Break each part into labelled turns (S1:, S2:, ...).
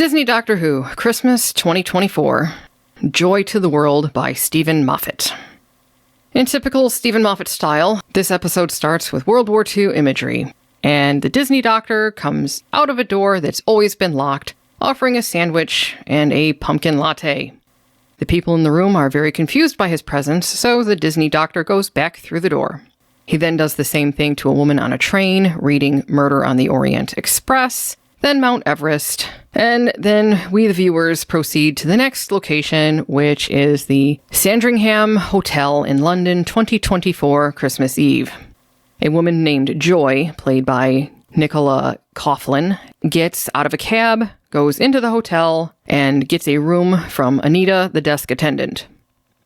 S1: Disney Doctor Who, Christmas 2024. Joy to the World by Steven Moffat. In typical Steven Moffat style, this episode starts with World War II imagery, and the Disney Doctor comes out of a door that's always been locked, offering a sandwich and a pumpkin latte. The people in the room are very confused by his presence, so the Disney Doctor goes back through the door. He then does the same thing to a woman on a train, reading Murder on the Orient Express, then Mount Everest, and then we, the viewers, proceed to the next location, which is the Sandringham Hotel in London 2024 Christmas Eve. A woman named Joy, played by Nicola Coughlan, gets out of a cab, goes into the hotel, and gets a room from Anita, the desk attendant.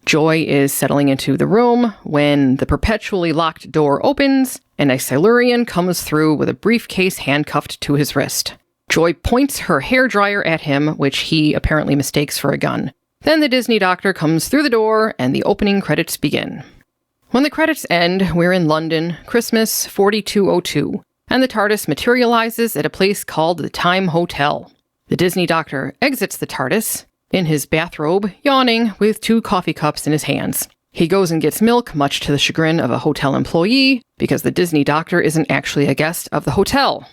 S1: Joy is settling into the room when the perpetually locked door opens and a Silurian comes through with a briefcase handcuffed to his wrist. Joy points her hairdryer at him, which he apparently mistakes for a gun. Then the Disney Doctor comes through the door and the opening credits begin. When the credits end, we're in London, Christmas 4202, and the TARDIS materializes at a place called the Time Hotel. The Disney Doctor exits the TARDIS, in his bathrobe, yawning, with 2 coffee cups in his hands. He goes and gets milk, much to the chagrin of a hotel employee, because the Disney Doctor isn't actually a guest of the hotel.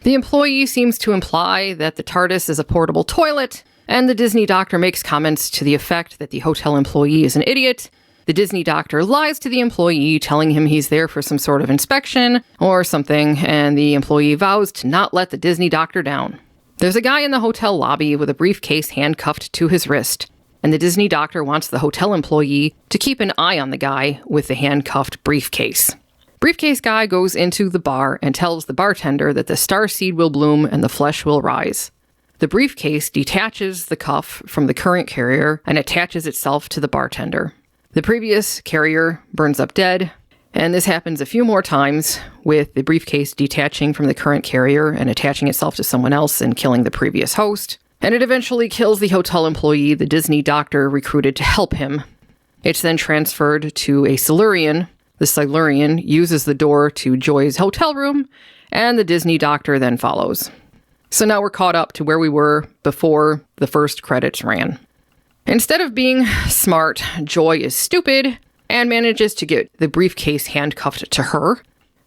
S1: The employee seems to imply that the TARDIS is a portable toilet, and the Disney Doctor makes comments to the effect that the hotel employee is an idiot. The Disney Doctor lies to the employee, telling him he's there for some sort of inspection or something, and the employee vows to not let the Disney Doctor down. There's a guy in the hotel lobby with a briefcase handcuffed to his wrist, and the Disney Doctor wants the hotel employee to keep an eye on the guy with the handcuffed briefcase. Briefcase guy goes into the bar and tells the bartender that the starseed will bloom and the flesh will rise. The briefcase detaches the cuff from the current carrier and attaches itself to the bartender. The previous carrier burns up dead, and this happens a few more times, with the briefcase detaching from the current carrier and attaching itself to someone else and killing the previous host. And it eventually kills the hotel employee the Disney Doctor recruited to help him. It's then transferred to a Silurian. The Silurian uses the door to Joy's hotel room, and the Disney Doctor then follows. So now we're caught up to where we were before the first credits ran. Instead of being smart, Joy is stupid and manages to get the briefcase handcuffed to her.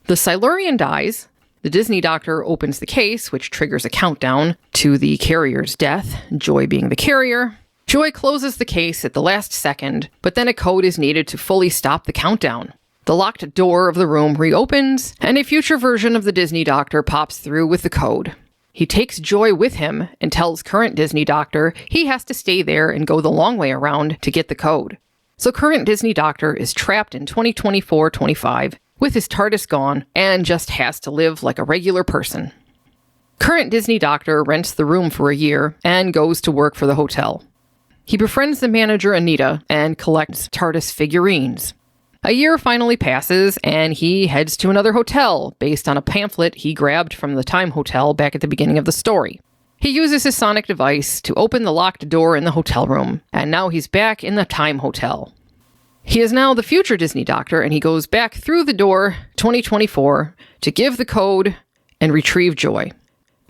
S1: The Silurian dies. The Disney Doctor opens the case, which triggers a countdown to the carrier's death, Joy being the carrier. Joy closes the case at the last second, but then a code is needed to fully stop the countdown. The locked door of the room reopens, and a future version of the Disney Doctor pops through with the code. He takes Joy with him and tells current Disney Doctor he has to stay there and go the long way around to get the code. So current Disney Doctor is trapped in 2024-25 with his TARDIS gone and just has to live like a regular person. Current Disney Doctor rents the room for a year and goes to work for the hotel. He befriends the manager Anita and collects TARDIS figurines. A year finally passes, and he heads to another hotel, based on a pamphlet he grabbed from the Time Hotel back at the beginning of the story. He uses his sonic device to open the locked door in the hotel room, and now he's back in the Time Hotel. He is now the future Disney Doctor, and he goes back through the door, 2024, to give the code and retrieve Joy.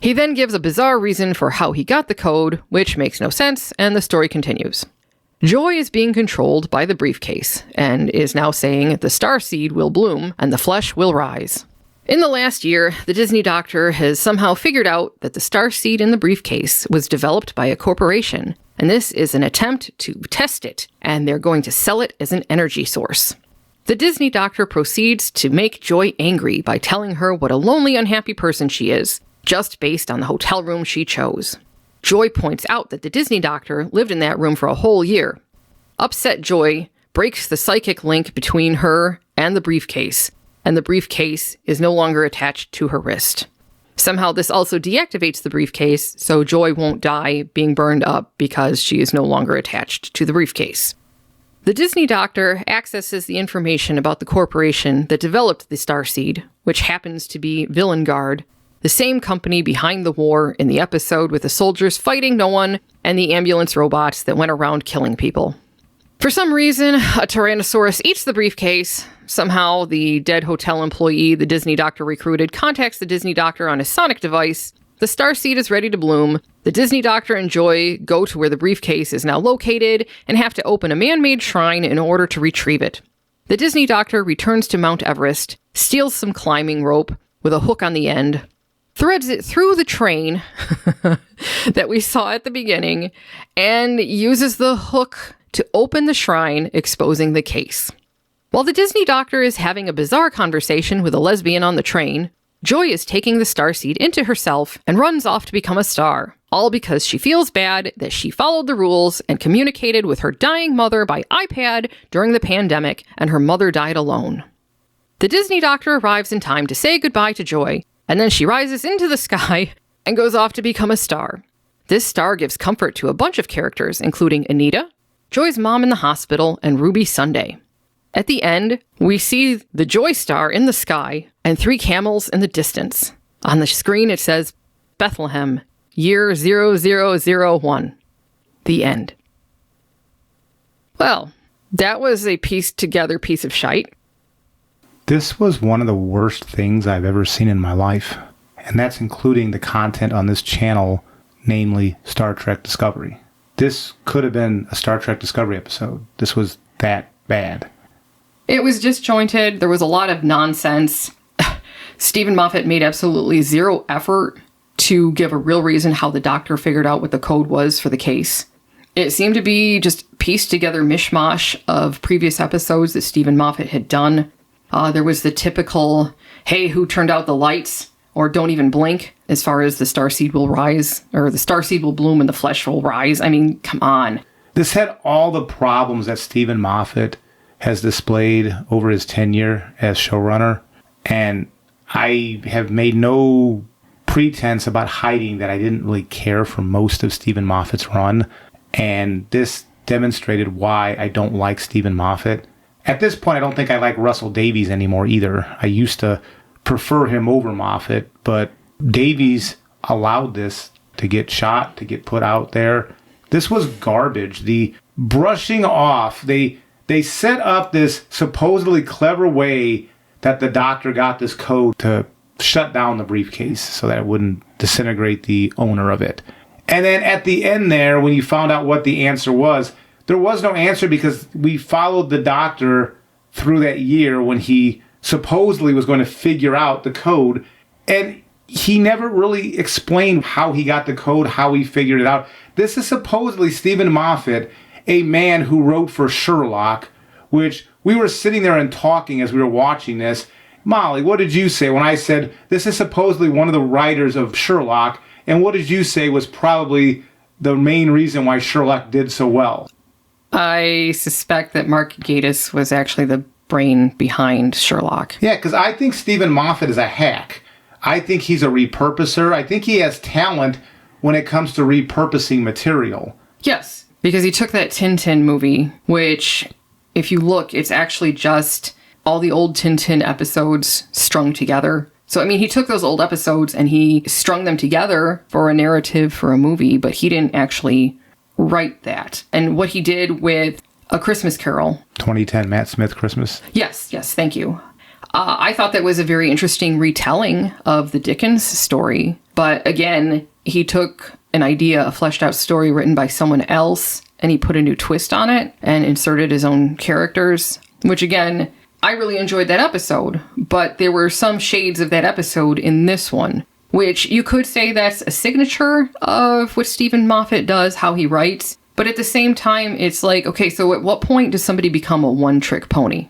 S1: He then gives a bizarre reason for how he got the code, which makes no sense, and the story continues. Joy is being controlled by the briefcase, and is now saying the starseed will bloom and the flesh will rise. In the last year, the Disney Doctor has somehow figured out that the starseed in the briefcase was developed by a corporation, and this is an attempt to test it, and they're going to sell it as an energy source. The Disney Doctor proceeds to make Joy angry by telling her what a lonely, unhappy person she is, just based on the hotel room she chose. Joy points out that the Disney Doctor lived in that room for a whole year. Upset Joy breaks the psychic link between her and the briefcase, and the briefcase is no longer attached to her wrist. Somehow this also deactivates the briefcase, so Joy won't die being burned up because she is no longer attached to the briefcase. The Disney Doctor accesses the information about the corporation that developed the starseed, which happens to be Villain Guard, the same company behind the war in the episode with the soldiers fighting no one and the ambulance robots that went around killing people. For some reason, a Tyrannosaurus eats the briefcase. Somehow, the dead hotel employee the Disney Doctor recruited contacts the Disney Doctor on his sonic device, The starseed is ready to bloom. The Disney Doctor and Joy go to where the briefcase is now located and have to open a man-made shrine in order to retrieve it. The Disney Doctor returns to Mount Everest, steals some climbing rope with a hook on the end, threads it through the train that we saw at the beginning, and uses the hook to open the shrine, exposing the case. While the Disney Doctor is having a bizarre conversation with a lesbian on the train, Joy is taking the starseed into herself and runs off to become a star, all because she feels bad that she followed the rules and communicated with her dying mother by iPad during the pandemic, and her mother died alone. The Disney Doctor arrives in time to say goodbye to Joy, and then she rises into the sky and goes off to become a star. This star gives comfort to a bunch of characters, including Anita, Joy's mom in the hospital, and Ruby Sunday. At the end, we see the Joy Star in the sky and 3 camels in the distance. On the screen, it says, Bethlehem, year 0001. The end. Well, that was a pieced together piece of shite.
S2: This was one of the worst things I've ever seen in my life, and that's including the content on this channel, namely Star Trek Discovery. This could have been a Star Trek Discovery episode. This was that bad.
S1: It was disjointed. There was a lot of nonsense. Steven Moffat made absolutely zero effort to give a real reason how the Doctor figured out what the code was for the case. It seemed to be just pieced together mishmash of previous episodes that Steven Moffat had done. There was the typical, hey, who turned out the lights? Or don't even blink, as far as the starseed will rise, or the starseed will bloom and the flesh will rise. I mean, come on.
S2: This had all the problems that Steven Moffat has displayed over his tenure as showrunner, and I have made no pretense about hiding that I didn't really care for most of Steven Moffat's run, and this demonstrated why I don't like Steven Moffat. At this point, I don't think I like Russell Davies anymore either. I used to prefer him over Moffat, but Davies allowed this to get shot, to get put out there. This was garbage. The brushing off, they set up this supposedly clever way that the Doctor got this code to shut down the briefcase so that it wouldn't disintegrate the owner of it. And then at the end there, when you found out what the answer was, there was no answer because we followed the Doctor through that year when he supposedly was going to figure out the code, and he never really explained how he got the code, how he figured it out. This is supposedly Steven Moffat, a man who wrote for Sherlock, which we were sitting there and talking as we were watching this. Molly, what did you say when I said this is supposedly one of the writers of Sherlock, and what did you say was probably the main reason why Sherlock did so well?
S1: I suspect that Mark Gatiss was actually the brain behind Sherlock.
S2: Yeah, because I think Steven Moffat is a hack. I think he's a repurposer. I think he has talent when it comes to repurposing material.
S1: Yes, because he took that Tintin movie, which, if you look, it's actually just all the old Tintin episodes strung together. So, I mean, he took those old episodes and he strung them together for a narrative for a movie, but he didn't actually write that. And what he did with A Christmas Carol.
S2: 2010 Matt Smith Christmas.
S1: Yes, thank you. I thought that was a very interesting retelling of the Dickens story. But again, he took an idea, a fleshed out story written by someone else, and he put a new twist on it and inserted his own characters, which again, I really enjoyed that episode. But there were some shades of that episode in this one, which you could say that's a signature of what Steven Moffat does, how he writes. But at the same time, it's like, okay, so at what point does somebody become a one-trick pony?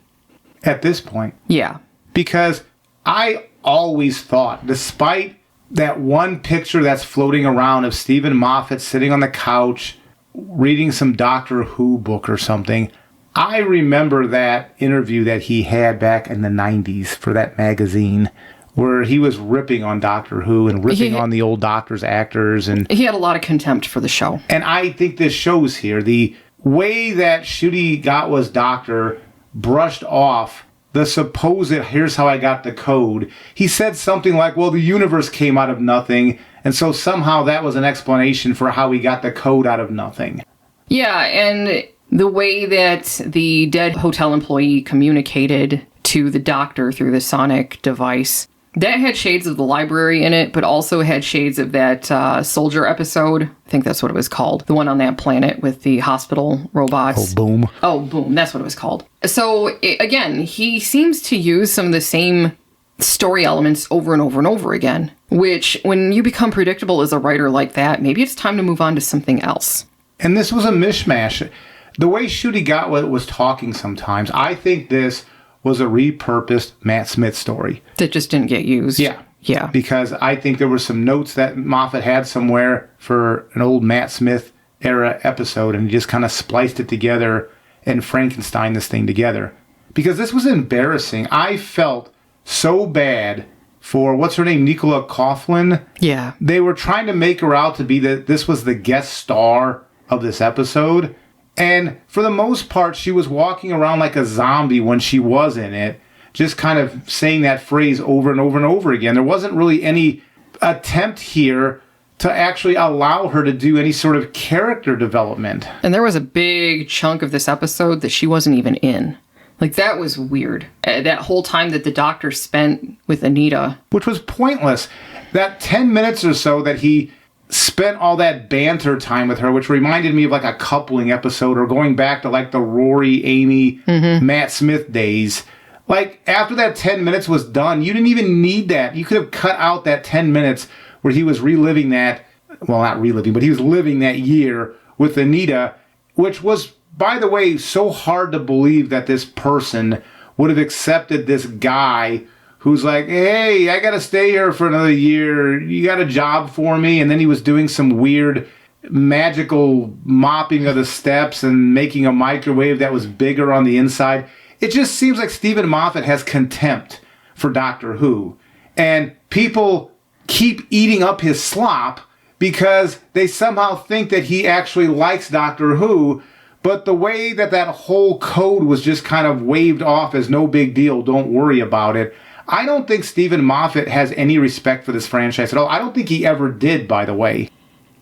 S2: At this point.
S1: Yeah.
S2: Because I always thought, despite that one picture that's floating around of Steven Moffat sitting on the couch, reading some Doctor Who book or something, I remember that interview that he had back in the 90s for that magazine, where he was ripping on Doctor Who and ripping on the old Doctor's actors. And
S1: he had a lot of contempt for the show.
S2: And I think this shows here. The way that Ncuti Gatwa's Doctor brushed off the supposed, here's how I got the code. He said something like, well, the universe came out of nothing, and so somehow that was an explanation for how he got the code out of nothing.
S1: Yeah, and the way that the dead hotel employee communicated to the Doctor through the sonic device, That had shades of The Library in it, but also had shades of that Soldier episode. I think that's what it was called. The one on that planet with the hospital robots.
S2: Oh, Boom.
S1: Oh, Boom. That's what it was called. So, again, he seems to use some of the same story elements over and over and over again, which, when you become predictable as a writer like that, maybe it's time to move on to something else.
S2: And this was a mishmash. The way Ncuti Gatwa was talking sometimes, I think this was a repurposed Matt Smith story.
S1: That just didn't get used.
S2: Yeah.
S1: Yeah.
S2: Because I think there were some notes that Moffat had somewhere for an old Matt Smith era episode, and he just kind of spliced it together and Frankenstein this thing together. Because this was embarrassing. I felt so bad for, what's her name, Nicola Coughlan?
S1: Yeah.
S2: They were trying to make her out to be that this was the guest star of this episode. And for the most part, she was walking around like a zombie when she was in it, just kind of saying that phrase over and over and over again. There wasn't really any attempt here to actually allow her to do any sort of character development.
S1: And there was a big chunk of this episode that she wasn't even in. Like, that was weird. That whole time that the doctor spent with Anita.
S2: Which was pointless. That 10 minutes or so that he spent all that banter time with her, which reminded me of like a coupling episode, or going back to like the Rory, Amy, Matt Smith days. Like, after that 10 minutes was done, you didn't even need that. You could have cut out that 10 minutes where he was reliving that, well, not reliving, but he was living that year with Anita, which was, by the way, so hard to believe that this person would have accepted this guy who's like, hey, I got to stay here for another year. You got a job for me? And then he was doing some weird magical mopping of the steps and making a microwave that was bigger on the inside. It just seems like Steven Moffat has contempt for Doctor Who. And people keep eating up his slop because they somehow think that he actually likes Doctor Who. But the way that that whole code was just kind of waved off as no big deal, don't worry about it. I don't think Steven Moffat has any respect for this franchise at all. I don't think he ever did, by the way.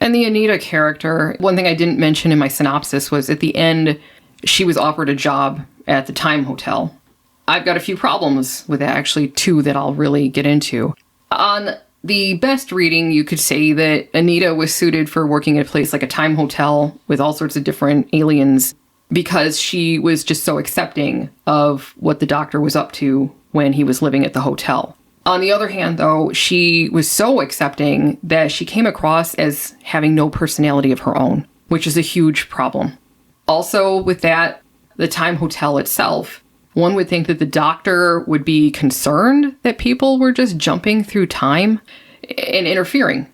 S1: And the Anita character, one thing I didn't mention in my synopsis was at the end, she was offered a job at the Time Hotel. I've got a few problems with that, actually, two that I'll really get into. On the best reading, you could say that Anita was suited for working at a place like a Time Hotel with all sorts of different aliens because she was just so accepting of what the doctor was up to when he was living at the hotel. On the other hand, though, she was so accepting that she came across as having no personality of her own, which is a huge problem. Also, with that, the Time Hotel itself, one would think that the doctor would be concerned that people were just jumping through time and interfering.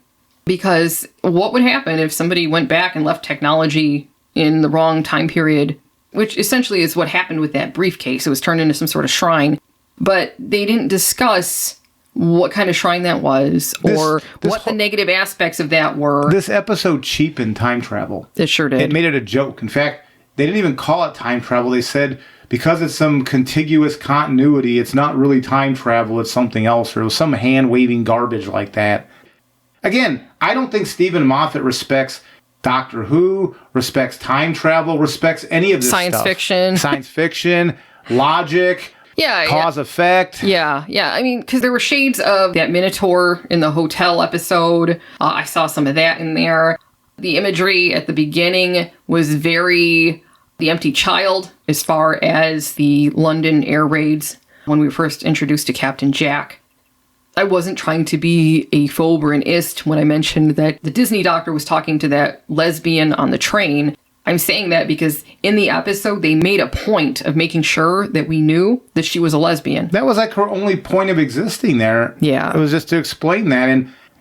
S1: Because what would happen if somebody went back and left technology in the wrong time period, which essentially is what happened with that briefcase. It was turned into some sort of shrine. But they didn't discuss what kind of shrine that was or what the negative aspects of that were.
S2: This episode cheapened time travel.
S1: It sure did.
S2: It made it a joke. In fact, they didn't even call it time travel. They said because it's some contiguous continuity, it's not really time travel, it's something else, or it was some hand-waving garbage like that. Again, I don't think Steven Moffat respects Doctor Who, respects time travel, respects any of this
S1: Science
S2: stuff.
S1: Science
S2: fiction, logic.
S1: Yeah,
S2: cause effect.
S1: Yeah. I mean, because there were shades of that Minotaur in the hotel episode. I saw some of that in there. The imagery at the beginning was very The Empty Child as far as the London air raids when we were first introduced to Captain Jack. I wasn't trying to be a phobe or an ist when I mentioned that the Disney doctor was talking to that lesbian on the train. I'm saying that because in the episode, they made a point of making sure that we knew that she was a lesbian.
S2: That was like her only point of existing there.
S1: Yeah.
S2: It was just to explain that.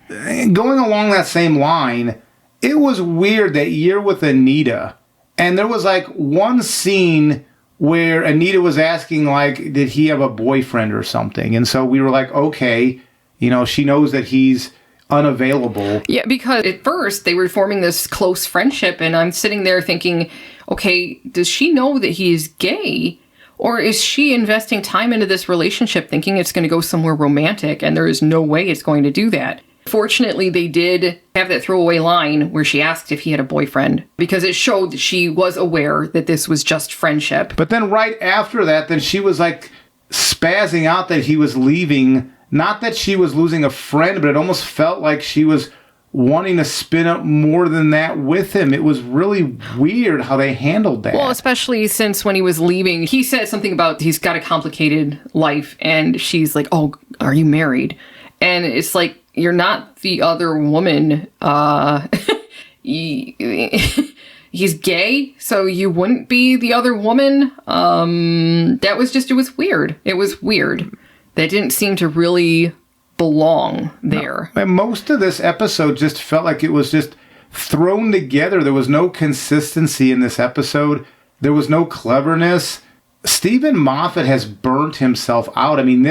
S2: And going along that same line, it was weird that year with Anita. And there was like one scene where Anita was asking, like, did he have a boyfriend or something? And so we were like, okay, you know, she knows that he's unavailable.
S1: Yeah, because at first they were forming this close friendship, and I'm sitting there thinking, okay, does she know that he's gay? Or is she investing time into this relationship thinking it's going to go somewhere romantic, and there is no way it's going to do that? Fortunately, they did have that throwaway line where she asked if he had a boyfriend, because it showed that she was aware that this was just friendship.
S2: But then right after that, then she was like spazzing out that he was leaving not that she was losing a friend, but it almost felt like she was wanting to spin up more than that with him. It was really weird how they handled that.
S1: Well, especially since when he was leaving, he said something about he's got a complicated life, and she's like, "Oh, are you married?" And it's like, you're not the other woman. He's gay, so you wouldn't be the other woman. It was weird. It was weird. That didn't seem to really belong there.
S2: No. Most of this episode just felt like it was just thrown together. There was no consistency in this episode. There was no cleverness. Steven Moffat has burnt himself out. I mean,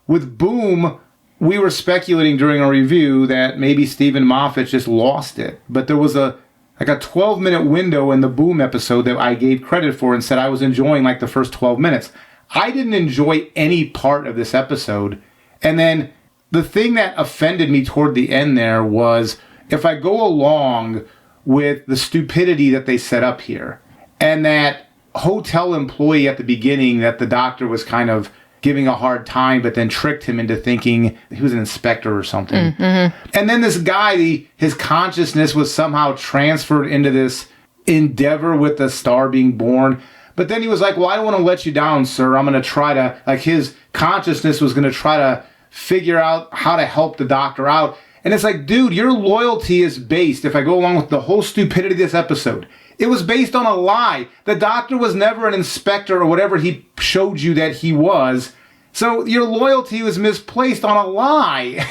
S2: with Boom, we were speculating during our review that maybe Steven Moffat just lost it. But there was a 12-minute window in the Boom episode that I gave credit for and said I was enjoying like the first 12 minutes. I didn't enjoy any part of this episode. And then the thing that offended me toward the end there was, if I go along with the stupidity that they set up here, and that hotel employee at the beginning that the doctor was kind of giving a hard time, but then tricked him into thinking he was an inspector or something. Mm-hmm. And then this guy, his consciousness was somehow transferred into this endeavor with the star being born. But then he was like, well, I don't want to let you down, sir. I'm going to try to, like, his consciousness was going to try to figure out how to help the doctor out. And it's like, dude, your loyalty is based, if I go along with the whole stupidity of this episode, it was based on a lie. The doctor was never an inspector or whatever he showed you that he was. So your loyalty was misplaced on a lie.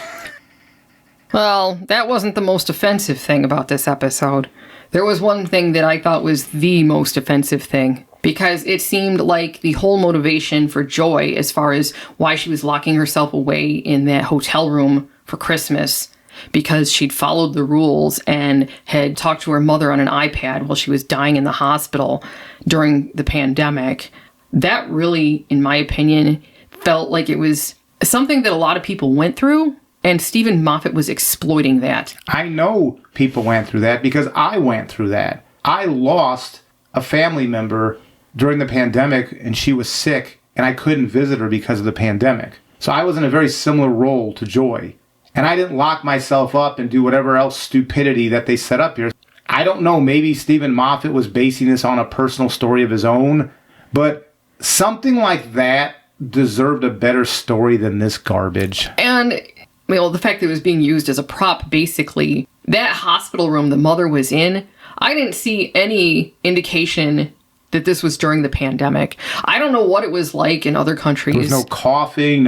S1: Well, that wasn't the most offensive thing about this episode. There was one thing that I thought was the most offensive thing, because it seemed like the whole motivation for Joy, as far as why she was locking herself away in that hotel room for Christmas, because she'd followed the rules and had talked to her mother on an iPad while she was dying in the hospital during the pandemic. That really, in my opinion, felt like it was something that a lot of people went through, and Steven Moffat was exploiting that.
S2: I know people went through that because I went through that. I lost a family member during the pandemic, and she was sick, and I couldn't visit her because of the pandemic. So I was in a very similar role to Joy. And I didn't lock myself up and do whatever else stupidity that they set up here. I don't know, maybe Steven Moffat was basing this on a personal story of his own, but something like that deserved a better story than this garbage.
S1: And, well, the fact that it was being used as a prop, basically, that hospital room the mother was in, I didn't see any indication that this was during the pandemic. I don't know what it was like in other countries.
S2: There was no coughing,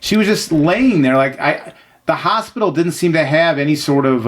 S2: she was just laying there. The hospital didn't seem to have any sort of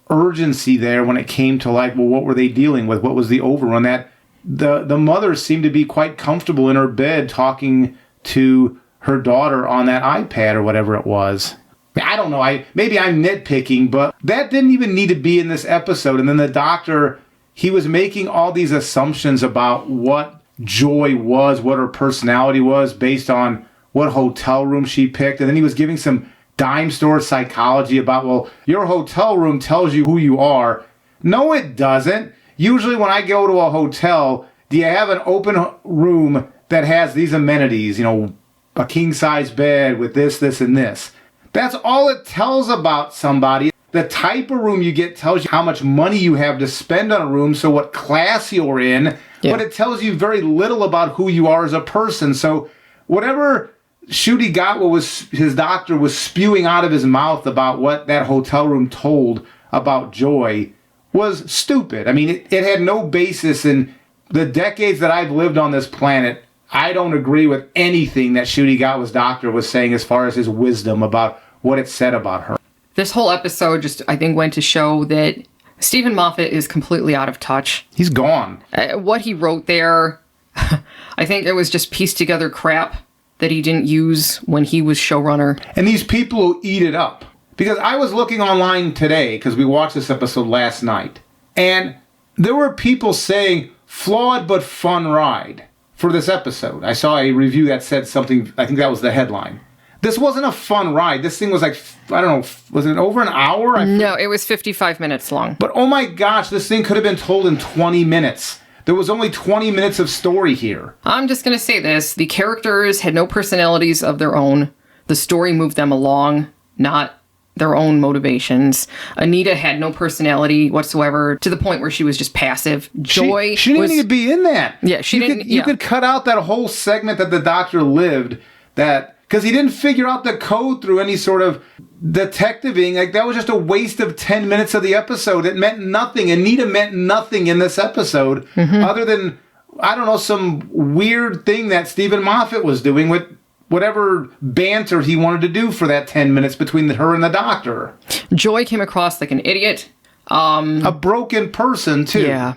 S2: urgency there when it came to what were they dealing with? What was the overrun? That the mother seemed to be quite comfortable in her bed talking to her daughter on that iPad or whatever it was. I don't know. Maybe I'm nitpicking, but that didn't even need to be in this episode. And then the doctor, he was making all these assumptions about what Joy was, what her personality was, based on what hotel room she picked. And then he was giving some dime store psychology about, well, your hotel room tells you who you are. No, it doesn't. Usually when I go to a hotel, do you have an open room that has these amenities, a king-size bed with this, and this? That's all it tells about somebody. The type of room you get tells you how much money you have to spend on a room, so what class you're in, but it tells you very little about who you are as a person. So whatever Shooty got what was his doctor was spewing out of his mouth about what that hotel room told about Joy was stupid. It had no basis in the decades that I've lived on this planet. I don't agree with anything that Shooty Gatwa's doctor was saying as far as his wisdom about what it said about her.
S1: This whole episode just, I think, went to show that Steven Moffat is completely out of touch.
S2: He's gone.
S1: What he wrote there, I think it was just pieced together crap that he didn't use when he was showrunner.
S2: And these people will eat it up. Because I was looking online today, because we watched this episode last night, and there were people saying, flawed but fun ride for this episode. I saw a review that said something, I think that was the headline. This wasn't a fun ride. This thing was was it over an hour?
S1: No, it was 55 minutes long.
S2: But oh my gosh, this thing could have been told in 20 minutes. There was only 20 minutes of story here.
S1: I'm just going to say this. The characters had no personalities of their own. The story moved them along, not their own motivations. Anita had no personality whatsoever, to the point where she was just passive. Joy
S2: she didn't need to be in that.
S1: Yeah,
S2: You could cut out that whole segment that the doctor lived, because he didn't figure out the code through any sort of detectiving. Like, that was just a waste of 10 minutes of the episode. It meant nothing. Anita meant nothing in this episode, other than, I don't know, some weird thing that Steven Moffat was doing with whatever banter he wanted to do for that 10 minutes between her and the doctor.
S1: Joy came across like an idiot.
S2: A broken person, too.
S1: Yeah.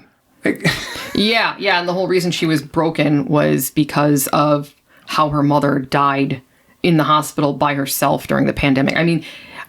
S1: Yeah, and the whole reason she was broken was because of how her mother died in the hospital by herself during the pandemic. I mean,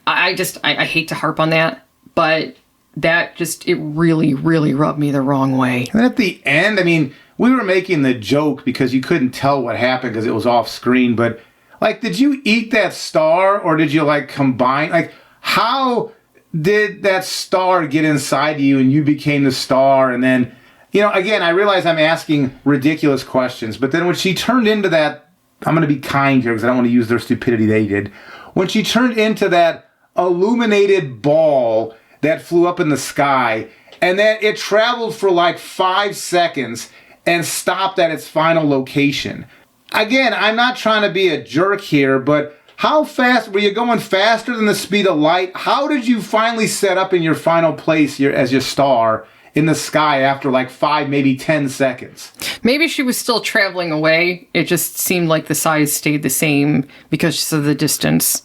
S1: I hate to harp on that, but that just, it really, really rubbed me the wrong way.
S2: And at the end, I mean, we were making the joke because you couldn't tell what happened because it was off screen, but, like, did you eat that star, or did you, like, combine? Like, how did that star get inside you and you became the star? And then, again, I realize I'm asking ridiculous questions, but then when she turned into that, I'm going to be kind here because I don't want to use their stupidity they did. When she turned into that illuminated ball that flew up in the sky, and then it traveled for like 5 seconds and stopped at its final location. Again, I'm not trying to be a jerk here, but how fast were you going? Faster than the speed of light? How did you finally set up in your final place as your star in the sky after like 5, maybe 10 seconds?
S1: Maybe she was still traveling away. It just seemed like the size stayed the same because of the distance.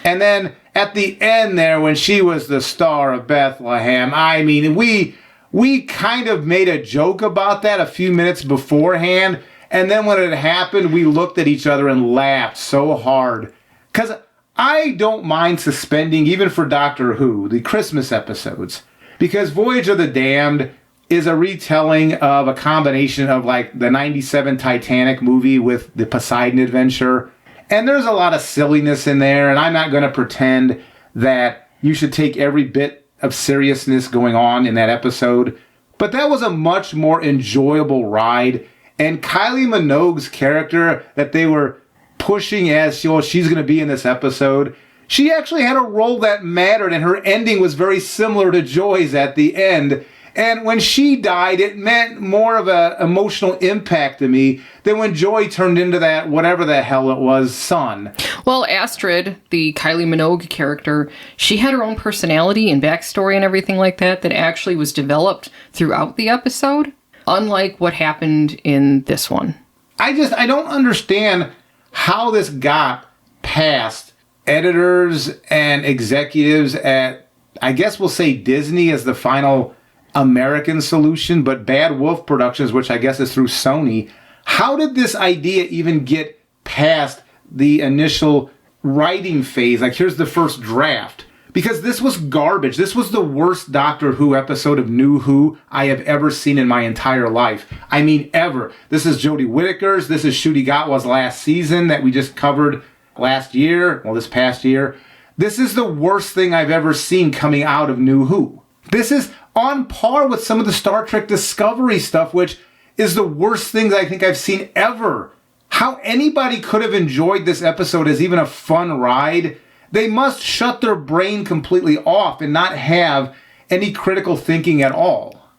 S2: And then at the end there, when she was the star of Bethlehem, I mean, we kind of made a joke about that a few minutes beforehand. And then when it happened, we looked at each other and laughed so hard. Because I don't mind suspending, even for Doctor Who, the Christmas episodes. Because Voyage of the Damned is a retelling of a combination of like the 97 Titanic movie with the Poseidon Adventure. And there's a lot of silliness in there. And I'm not going to pretend that you should take every bit of seriousness going on in that episode. But that was a much more enjoyable ride. And Kylie Minogue's character that they were pushing as she's going to be in this episode, she actually had a role that mattered, and her ending was very similar to Joy's at the end. And when she died, it meant more of an emotional impact to me than when Joy turned into that, whatever the hell it was, son.
S1: Well, Astrid, the Kylie Minogue character, she had her own personality and backstory and everything like that actually was developed throughout the episode, unlike what happened in this one.
S2: I don't understand how this got past editors and executives at, I guess we'll say Disney as the final American solution, but Bad Wolf Productions, which I guess is through Sony. How did this idea even get past the initial writing phase? Like, here's the first draft. Because this was garbage. This was the worst Doctor Who episode of New Who I have ever seen in my entire life. I mean, ever. This is Jodie Whittaker's. This is Ncuti Gatwa's last season that we just covered this past year. This is the worst thing I've ever seen coming out of New Who. This is on par with some of the Star Trek Discovery stuff, which is the worst things I think I've seen ever. How anybody could have enjoyed this episode as even a fun ride, they must shut their brain completely off and not have any critical thinking at all.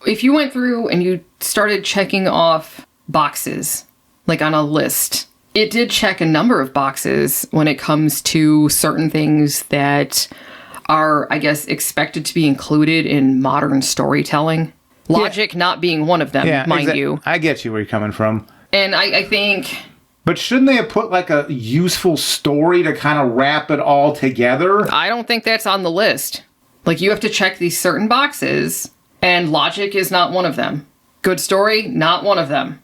S1: If you went through and you started checking off boxes, like on a list, it did check a number of boxes when it comes to certain things that are, I guess, expected to be included in modern storytelling. Logic not being one of them, mind you.
S2: I get you where you're coming from.
S1: And I think...
S2: But shouldn't they have put like a useful story to kind of wrap it all together?
S1: I don't think that's on the list. Like, you have to check these certain boxes, and logic is not one of them. Good story, not one of them.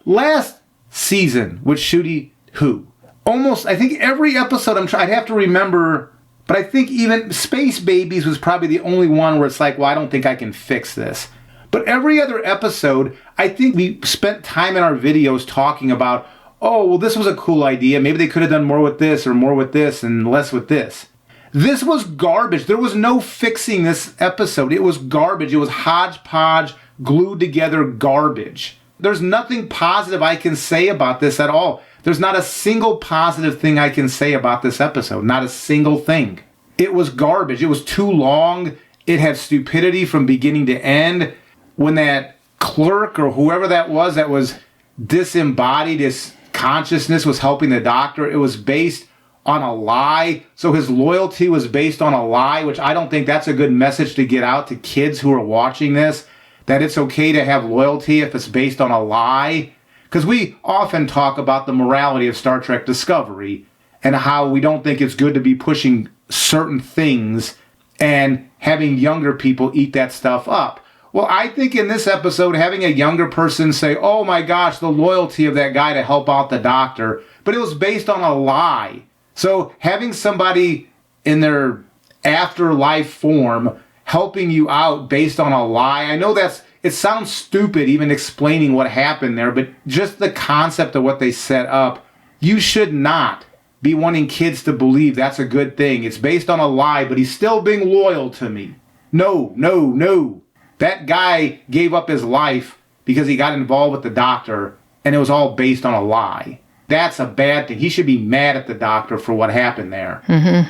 S2: Last season with Ncuti Who, almost, I think every episode I'd have to remember... But I think even Space Babies was probably the only one where it's like, well, I don't think I can fix this. But every other episode, I think we spent time in our videos talking about, oh, well, this was a cool idea. Maybe they could have done more with this or more with this and less with this. This was garbage. There was no fixing this episode. It was garbage. It was hodgepodge, glued together garbage. There's nothing positive I can say about this at all. There's not a single positive thing I can say about this episode. Not a single thing. It was garbage. It was too long. It had stupidity from beginning to end. When that clerk or whoever that was disembodied his consciousness, was helping the doctor, it was based on a lie. So his loyalty was based on a lie, which I don't think that's a good message to get out to kids who are watching this, that it's okay to have loyalty if it's based on a lie. Because we often talk about the morality of Star Trek Discovery and how we don't think it's good to be pushing certain things and having younger people eat that stuff up. Well, I think in this episode, having a younger person say, oh my gosh, the loyalty of that guy to help out the doctor, but it was based on a lie. So having somebody in their afterlife form helping you out based on a lie, I know it sounds stupid even explaining what happened there, but just the concept of what they set up, you should not be wanting kids to believe that's a good thing. It's based on a lie, but he's still being loyal to me. No, no, no. That guy gave up his life because he got involved with the doctor, and it was all based on a lie. That's a bad thing. He should be mad at the doctor for what happened there.
S1: Mm-hmm.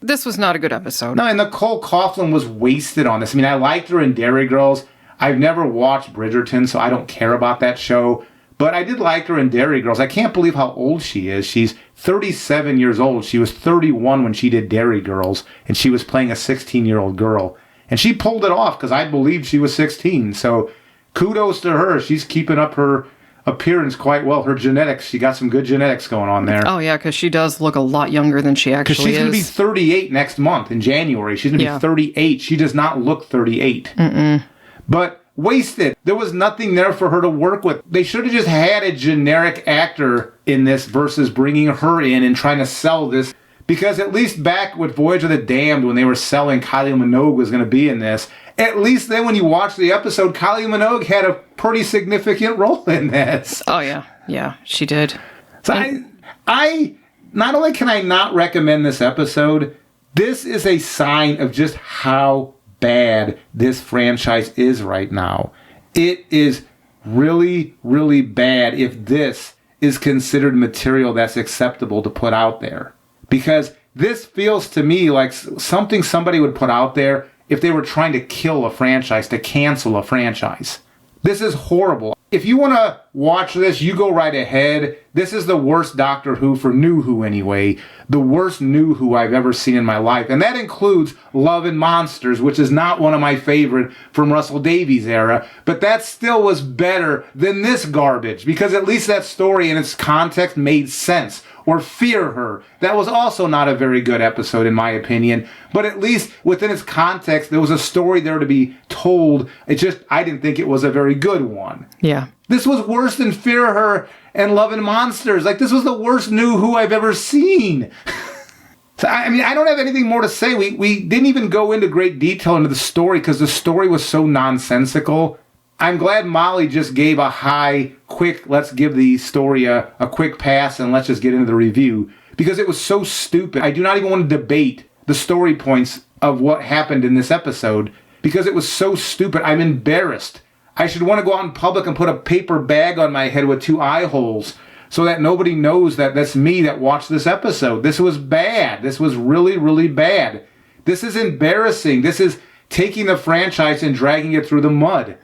S1: This was not a good episode.
S2: No, and Nicole Coughlan was wasted on this. I mean, I liked her in Dairy Girls. I've never watched Bridgerton, so I don't care about that show. But I did like her in Dairy Girls. I can't believe how old she is. She's 37 years old. She was 31 when she did Dairy Girls, and she was playing a 16-year-old girl. And she pulled it off because I believed she was 16. So kudos to her. She's keeping up her appearance quite well. Her genetics, she got some good genetics going on there.
S1: Oh, yeah, because she does look a lot younger than she actually is.
S2: Because she's going to be 38 next month in January. She's going to be 38. She does not look 38.
S1: Mm-mm.
S2: But wasted. There was nothing there for her to work with. They should have just had a generic actor in this versus bringing her in and trying to sell this. Because at least back with Voyage of the Damned, when they were selling Kylie Minogue was going to be in this, at least then when you watch the episode, Kylie Minogue had a pretty significant role in this.
S1: Oh, yeah. Yeah, she did.
S2: So I not only can I not recommend this episode, this is a sign of just how bad this franchise is right now. It is really, really bad if this is considered material that's acceptable to put out there. Because this feels to me like something somebody would put out there if they were trying to kill a franchise, to cancel a franchise. This is horrible. If you want to watch this, you go right ahead. This is the worst Doctor Who, for New Who anyway. The worst New Who I've ever seen in my life. And that includes Love and Monsters, which is not one of my favorite from Russell Davies' era. But that still was better than this garbage, because at least that story in its context made sense. Or Fear Her. That was also not a very good episode in my opinion. But at least within its context, there was a story there to be told. I didn't think it was a very good one.
S1: Yeah.
S2: This was worse than Fear Her and Love and Monsters. Like, this was the worst New Who I've ever seen. So, I mean, I don't have anything more to say. We didn't even go into great detail into the story because the story was so nonsensical. I'm glad Molly just gave a quick, let's give the story a quick pass and let's just get into the review. Because it was so stupid. I do not even want to debate the story points of what happened in this episode because it was so stupid. I'm embarrassed. I should want to go out in public and put a paper bag on my head with 2 eye holes so that nobody knows that that's me that watched this episode. This was bad. This was really, really bad. This is embarrassing. This is taking the franchise and dragging it through the mud.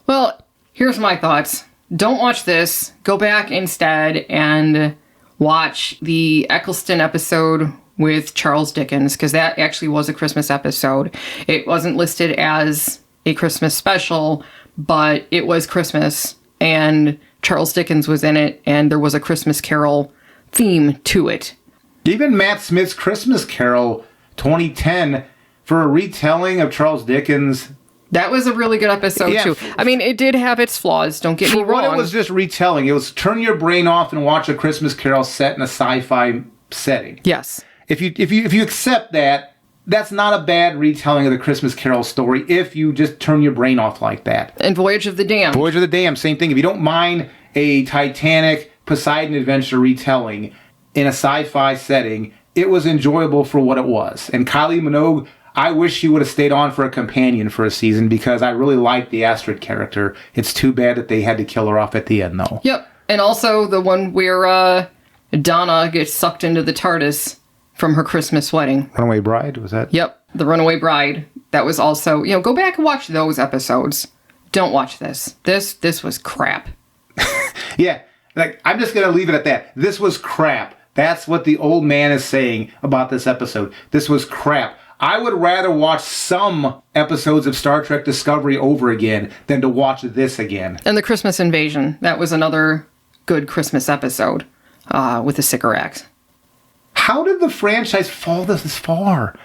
S1: Well, here's my thoughts. Don't watch this. Go back instead and watch the Eccleston episode with Charles Dickens, because that actually was a Christmas episode. It wasn't listed as a Christmas special, but it was Christmas, and Charles Dickens was in it, and there was a Christmas Carol theme to it.
S2: Even Matt Smith's Christmas Carol 2010, for a retelling of Charles Dickens...
S1: That was a really good episode, too. I mean, it did have its flaws, don't get me wrong.
S2: What it was just retelling. It was turn your brain off and watch a Christmas Carol set in a sci-fi setting.
S1: Yes.
S2: If you accept that, that's not a bad retelling of the Christmas Carol story if you just turn your brain off like that.
S1: And Voyage of the Damned.
S2: Voyage of the Damned, same thing. If you don't mind a Titanic Poseidon Adventure retelling in a sci-fi setting, it was enjoyable for what it was. And Kylie Minogue, I wish she would have stayed on for a companion for a season because I really liked the Astrid character. It's too bad that they had to kill her off at the end, though.
S1: Yep. And also the one where Donna gets sucked into the TARDIS from her Christmas wedding.
S2: Runaway Bride, was that?
S1: Yep. The Runaway Bride. That was also, go back and watch those episodes. Don't watch this. This was crap.
S2: Yeah. Like, I'm just going to leave it at that. This was crap. That's what the old man is saying about this episode. This was crap. I would rather watch some episodes of Star Trek Discovery over again than to watch this again.
S1: And the Christmas Invasion. That was another good Christmas episode with the Sycorax.
S2: How did the franchise fall this far?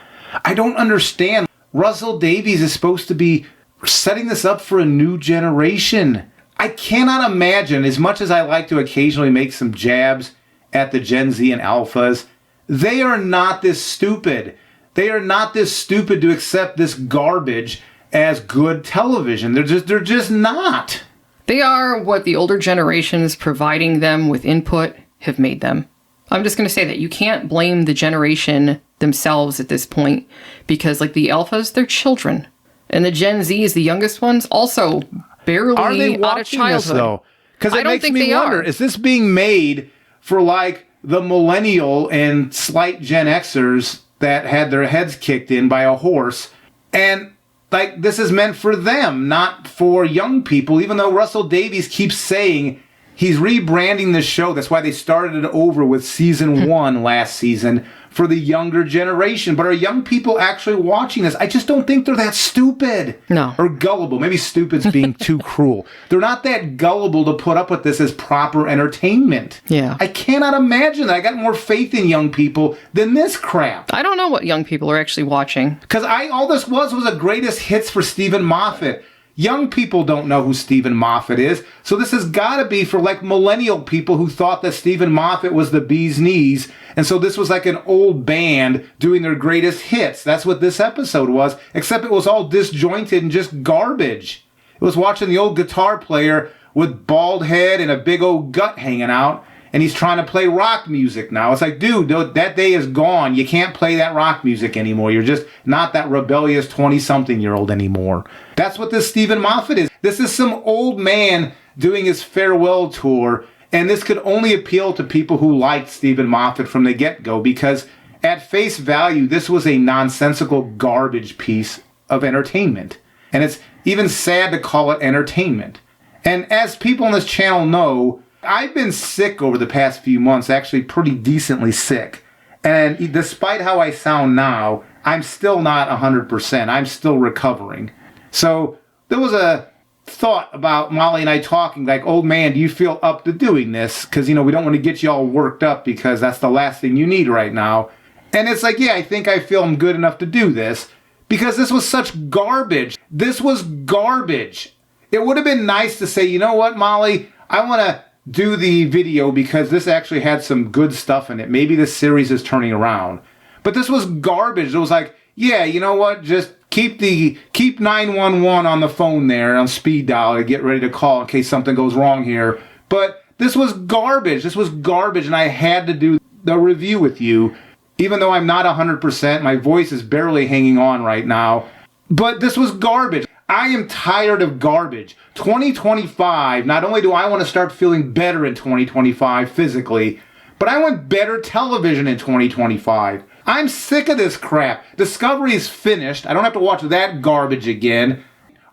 S2: I don't understand. Russell Davies is supposed to be setting this up for a new generation. I cannot imagine, as much as I like to occasionally make some jabs at the Gen Z and Alphas, they are not this stupid. They are not this stupid to accept this garbage as good television. They're just not.
S1: They are what the older generations providing them with input have made them. I'm just going to say that you can't blame the generation themselves at this point because, like, the Alphas, they're children. And the Gen Zs, the youngest ones, also barely
S2: are they
S1: out of childhood.
S2: This, though? Because it makes me wonder, is this being made for, like, the millennial and slight Gen Xers that had their heads kicked in by a horse? And, like, this is meant for them, not for young people, even though Russell Davies keeps saying he's rebranding the show. That's why they started it over with season 1 last season for the younger generation. But are young people actually watching this? I just don't think they're that stupid.
S1: No.
S2: Or gullible. Maybe stupid's being too cruel. They're not that gullible to put up with this as proper entertainment.
S1: Yeah.
S2: I cannot imagine that. I got more faith in young people than this crap.
S1: I don't know what young people are actually watching.
S2: Because all this was a greatest hits for Steven Moffat. Young people don't know who Steven Moffat is, so this has got to be for, like, millennial people who thought that Steven Moffat was the bee's knees, and so this was like an old band doing their greatest hits. That's what this episode was, except it was all disjointed and just garbage. It was watching the old guitar player with bald head and a big old gut hanging out, and he's trying to play rock music now. It's like, dude, that day is gone. You can't play that rock music anymore. You're just not that rebellious 20-something-year-old anymore. That's what this Steven Moffat is. This is some old man doing his farewell tour, and this could only appeal to people who liked Steven Moffat from the get-go, because at face value, this was a nonsensical garbage piece of entertainment. And it's even sad to call it entertainment. And as people on this channel know, I've been sick over the past few months, actually pretty decently sick. And despite how I sound now, I'm still not 100%. I'm still recovering. So there was a thought about Molly and I talking, like, old man, do you feel up to doing this? Because, we don't want to get you all worked up because that's the last thing you need right now. And it's like, yeah, I think I feel I'm good enough to do this because this was such garbage. This was garbage. It would have been nice to say, you know what, Molly, I want to do the video because this actually had some good stuff in it. Maybe this series is turning around. But this was garbage. It was like, yeah, you know what? Just keep 911 on the phone there on speed dial to get ready to call in case something goes wrong here. But this was garbage. This was garbage, and I had to do the review with you. Even though I'm not 100%, my voice is barely hanging on right now. But this was garbage. I am tired of garbage. 2025, not only do I want to start feeling better in 2025 physically, but I want better television in 2025. I'm sick of this crap. Discovery is finished. I don't have to watch that garbage again.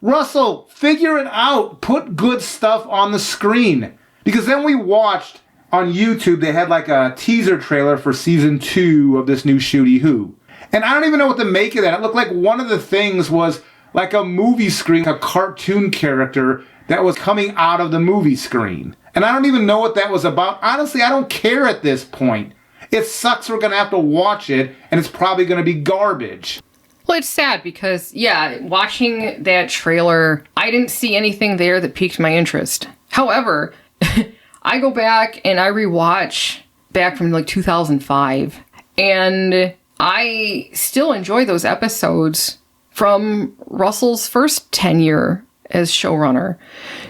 S2: Russell, figure it out. Put good stuff on the screen. Because then we watched on YouTube, they had like a teaser trailer for season 2 of this new Shooty Who. And I don't even know what to make of that. It looked like one of the things was like a movie screen, a cartoon character that was coming out of the movie screen. And I don't even know what that was about. Honestly, I don't care at this point. It sucks we're going to have to watch it, and it's probably going to be garbage.
S1: Well, it's sad because, yeah, watching that trailer, I didn't see anything there that piqued my interest. However, I go back and I rewatch back from like 2005, and I still enjoy those episodes from Russell's first tenure as showrunner.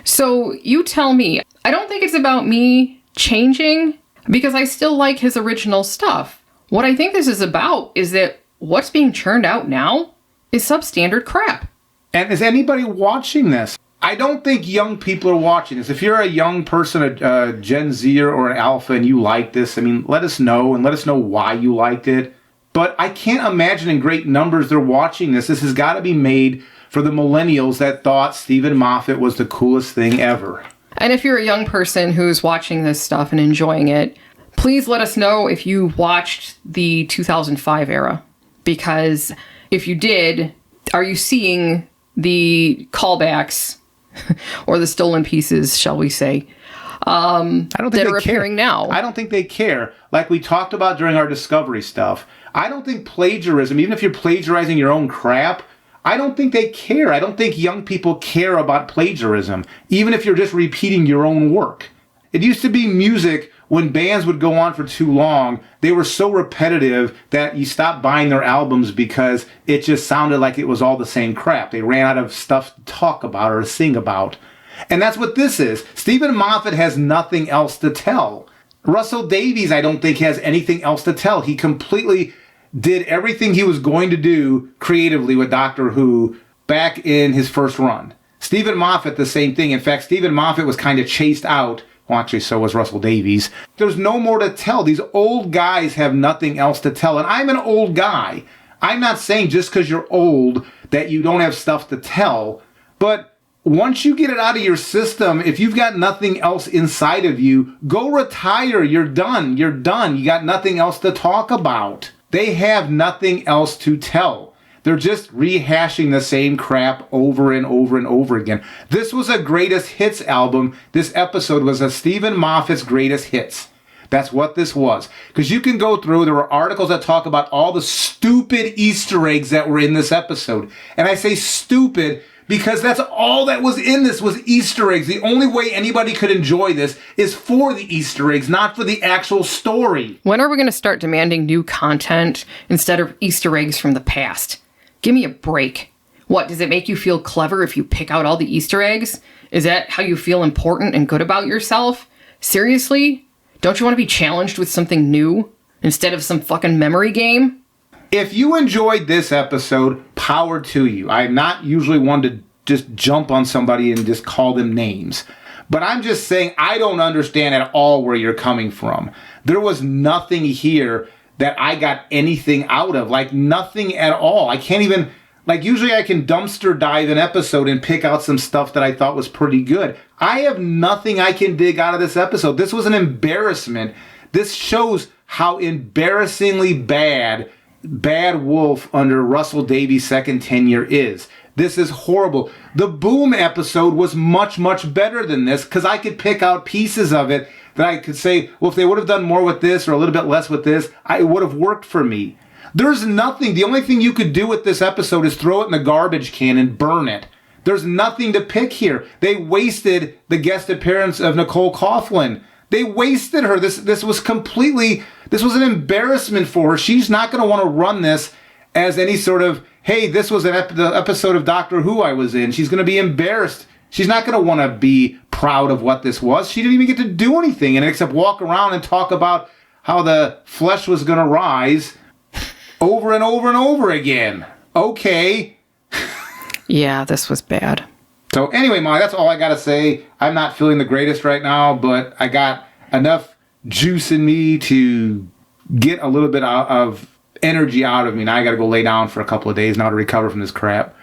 S1: So you tell me, I don't think it's about me changing because I still like his original stuff. What I think this is about is that what's being churned out now is substandard crap.
S2: And is anybody watching this? I don't think young people are watching this. If you're a young person, a Gen Z or an Alpha, and you like this, I mean, let us know, and let us know why you liked it. But I can't imagine in great numbers they're watching this. This has got to be made for the millennials that thought Steven Moffat was the coolest thing ever.
S1: And if you're a young person who's watching this stuff and enjoying it, please let us know if you watched the 2005 era. Because if you did, are you seeing the callbacks or the stolen pieces, shall we say,
S2: I don't think
S1: that are appearing now?
S2: I don't think they care. Like we talked about during our Discovery stuff, I don't think plagiarism, even if you're plagiarizing your own crap, I don't think they care. I don't think young people care about plagiarism, even if you're just repeating your own work. It used to be music when bands would go on for too long, they were so repetitive that you stopped buying their albums because it just sounded like it was all the same crap. They ran out of stuff to talk about or to sing about. And that's what this is. Steven Moffat has nothing else to tell. Russell Davies, I don't think, has anything else to tell. He completely did everything he was going to do creatively with Doctor Who back in his first run. Steven Moffat, the same thing. In fact, Steven Moffat was kind of chased out. Well, actually, so was Russell Davies. There's no more to tell. These old guys have nothing else to tell. And I'm an old guy. I'm not saying just because you're old that you don't have stuff to tell. But once you get it out of your system, if you've got nothing else inside of you, go retire. You're done. You're done. You got nothing else to talk about. They have nothing else to tell. They're just rehashing the same crap over and over and over again. This was a greatest hits album. This episode was a Steven Moffat's greatest hits. That's what this was. Because you can go through, there were articles that talk about all the stupid Easter eggs that were in this episode. And I say stupid because that's all that was in this was Easter eggs. The only way anybody could enjoy this is for the Easter eggs, not for the actual story.
S1: When are we going to start demanding new content instead of Easter eggs from the past? Give me a break. What, does it make you feel clever if you pick out all the Easter eggs? Is that how you feel important and good about yourself? Seriously? Don't you want to be challenged with something new instead of some fucking memory game?
S2: If you enjoyed this episode, power to you. I'm not usually one to just jump on somebody and just call them names. But I'm just saying I don't understand at all where you're coming from. There was nothing here that I got anything out of. Like, nothing at all. I can't even... Like, usually I can dumpster dive an episode and pick out some stuff that I thought was pretty good. I have nothing I can dig out of this episode. This was an embarrassment. This shows how embarrassingly bad Wolf under Russell Davies' second tenure is. This is horrible. The Boom episode was much, much better than this because I could pick out pieces of it that I could say, well, if they would have done more with this or a little bit less with this, it would have worked for me. There's nothing. The only thing you could do with this episode is throw it in the garbage can and burn it. There's nothing to pick here. They wasted the guest appearance of Nicole Coughlan. They wasted her. This was an embarrassment for her. She's not going to want to run this as any sort of, hey, this was the episode of Doctor Who I was in. She's going to be embarrassed. She's not going to want to be proud of what this was. She didn't even get to do anything in it except walk around and talk about how the flesh was going to rise over and over and over again. Okay.
S1: Yeah, this was bad.
S2: So anyway, Molly, that's all I got to say. I'm not feeling the greatest right now, but I got enough juice in me to get a little bit of energy out of me. Now I got to go lay down for a couple of days now to recover from this crap.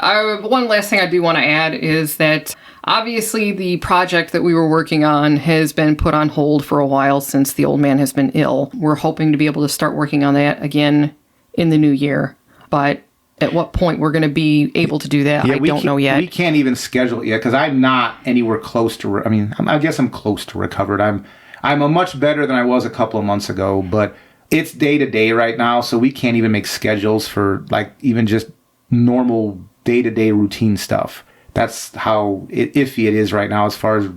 S1: One last thing I do want to add is that obviously the project that we were working on has been put on hold for a while since the old man has been ill. We're hoping to be able to start working on that again in the new year. But at what point we're going to be able to do that, I don't know yet.
S2: We can't even schedule it yet because I'm not anywhere close to... I guess I'm close to recovered. I'm a much better than I was a couple of months ago, but it's day to day right now, so we can't even make schedules for like even just normal day-to-day routine stuff. That's how iffy it is right now as far as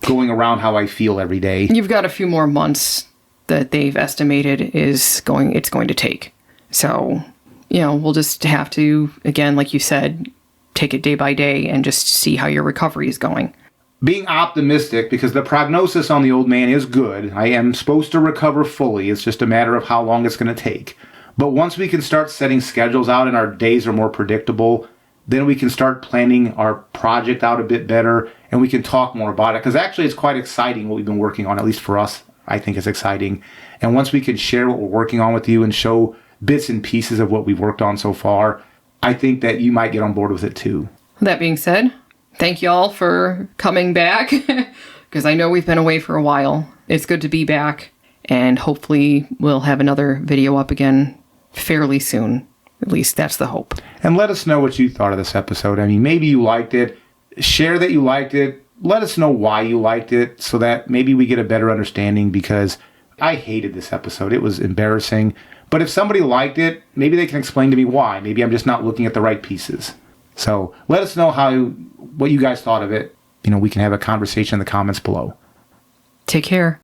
S2: going around how I feel every day.
S1: You've got a few more months that they've estimated it's going to take. So, we'll just have to, again, like you said, take it day by day and just see how your recovery is going.
S2: Being optimistic, because the prognosis on the old man is good. I am supposed to recover fully. It's just a matter of how long it's going to take. But once we can start setting schedules out and our days are more predictable, then we can start planning our project out a bit better and we can talk more about it. Because actually it's quite exciting what we've been working on, at least for us. I think it's exciting. And once we can share what we're working on with you and show bits and pieces of what we've worked on so far, I think that you might get on board with it too.
S1: That being said, thank y'all for coming back, because I know we've been away for a while. It's good to be back, and hopefully we'll have another video up again fairly soon. At least that's the hope.
S2: And let us know what you thought of this episode. I mean, maybe you liked it. Share that you liked it. Let us know why you liked it so that maybe we get a better understanding, because I hated this episode. It was embarrassing. But if somebody liked it, maybe they can explain to me why. Maybe I'm just not looking at the right pieces. So let us know what you guys thought of it. We can have a conversation in the comments below.
S1: Take care.